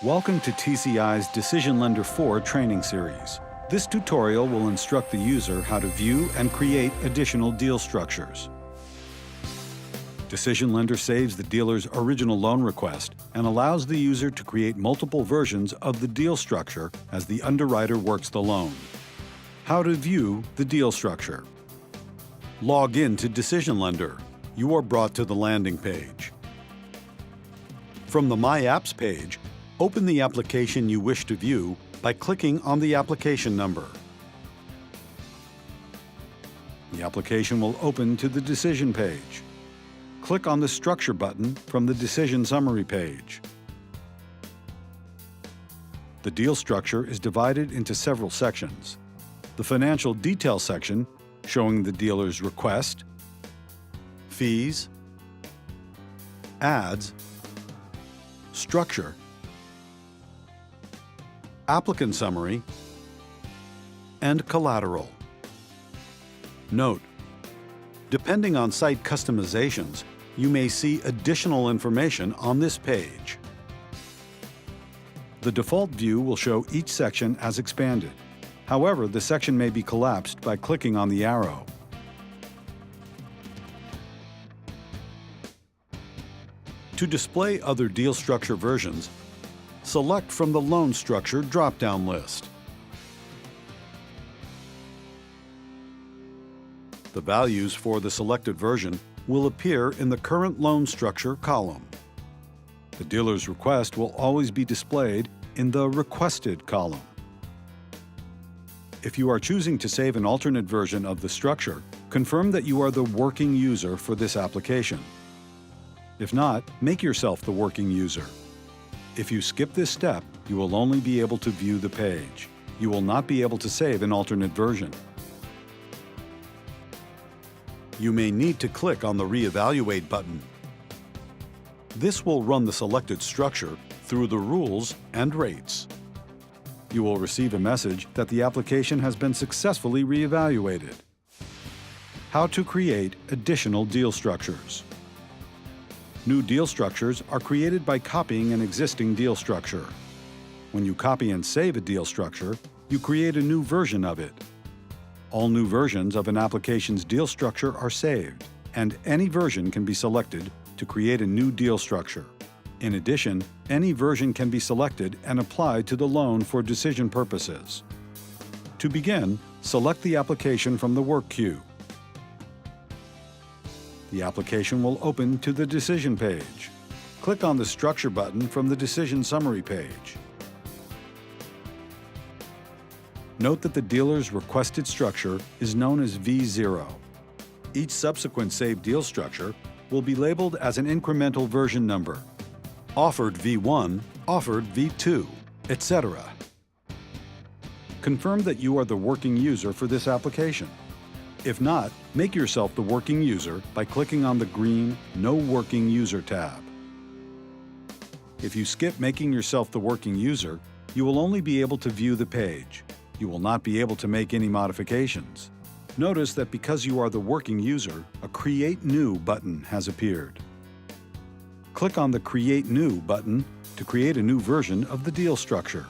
Welcome to TCI's DecisionLender 4 training series. This tutorial will instruct the user how to view and create additional deal structures. DecisionLender saves the dealer's original loan request and allows the user to create multiple versions of the deal structure as the underwriter works the loan. How to view the deal structure. Log in to DecisionLender. You are brought to the landing page. From the My Apps page, open the application you wish to view by clicking on the application number. The application will open to the Decision page. Click on the Structure button from the Decision Summary page. The deal structure is divided into several sections. The Financial Detail section, showing the dealer's request, fees, ads, structure, applicant summary, and collateral. Note: depending on site customizations, you may see additional information on this page. The default view will show each section as expanded. However, the section may be collapsed by clicking on the arrow. To display other deal structure versions, select from the Loan Structure drop-down list. The values for the selected version will appear in the Current Loan Structure column. The dealer's request will always be displayed in the Requested column. If you are choosing to save an alternate version of the structure, confirm that you are the working user for this application. If not, make yourself the working user. If you skip this step, you will only be able to view the page. You will not be able to save an alternate version. You may need to click on the Reevaluate button. This will run the selected structure through the rules and rates. You will receive a message that the application has been successfully reevaluated. How to create additional deal structures. New deal structures are created by copying an existing deal structure. When you copy and save a deal structure, you create a new version of it. All new versions of an application's deal structure are saved, and any version can be selected to create a new deal structure. In addition, any version can be selected and applied to the loan for decision purposes. To begin, select the application from the work queue. The application will open to the Decision page. Click on the Structure button from the Decision Summary page. Note that the dealer's requested structure is known as V0. Each subsequent saved deal structure will be labeled as an incremental version number. Offered V1, offered V2, etc. Confirm that you are the working user for this application. If not, make yourself the working user by clicking on the green No Working User tab. If you skip making yourself the working user, you will only be able to view the page. You will not be able to make any modifications. Notice that because you are the working user, a Create New button has appeared. Click on the Create New button to create a new version of the deal structure.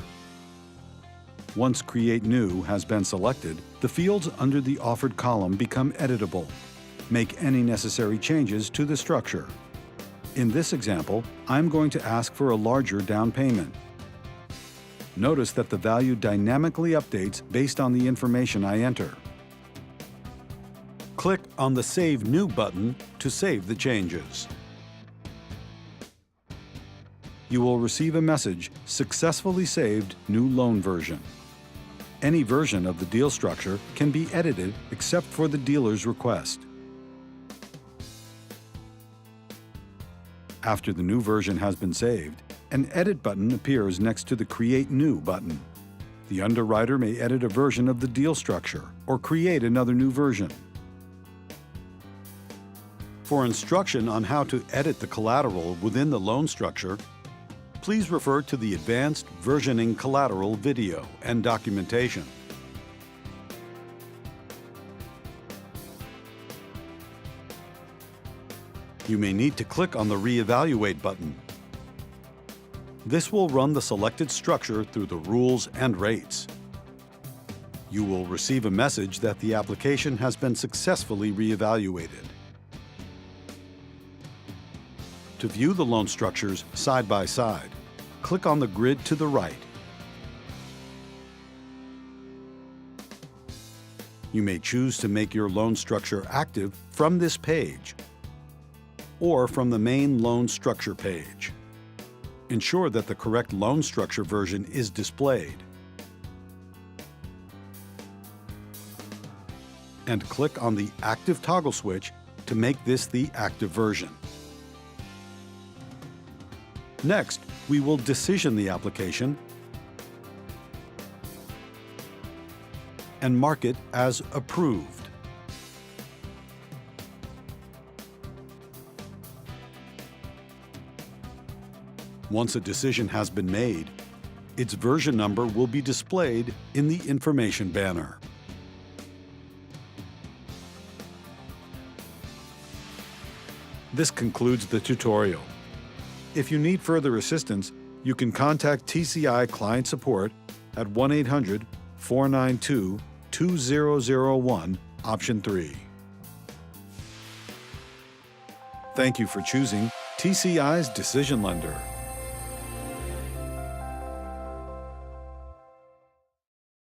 Once Create New has been selected, the fields under the Offered column become editable. Make any necessary changes to the structure. In this example, I'm going to ask for a larger down payment. Notice that the value dynamically updates based on the information I enter. Click on the Save New button to save the changes. You will receive a message, Successfully saved new loan version. Any version of the deal structure can be edited except for the dealer's request. After the new version has been saved, an Edit button appears next to the Create New button. The underwriter may edit a version of the deal structure or create another new version. For instruction on how to edit the collateral within the loan structure, please refer to the Advanced Versioning Collateral video and documentation. You may need to click on the Reevaluate button. This will run the selected structure through the rules and rates. You will receive a message that the application has been successfully reevaluated. To view the loan structures side by side, click on the grid to the right. You may choose to make your loan structure active from this page or from the main loan structure page. Ensure that the correct loan structure version is displayed. And click on the Active toggle switch to make this the active version. Next, we will decision the application and mark it as approved. Once a decision has been made, its version number will be displayed in the information banner. This concludes the tutorial. If you need further assistance, you can contact TCI Client Support at 1-800-492-2001, option 3. Thank you for choosing TCI's DecisionLender.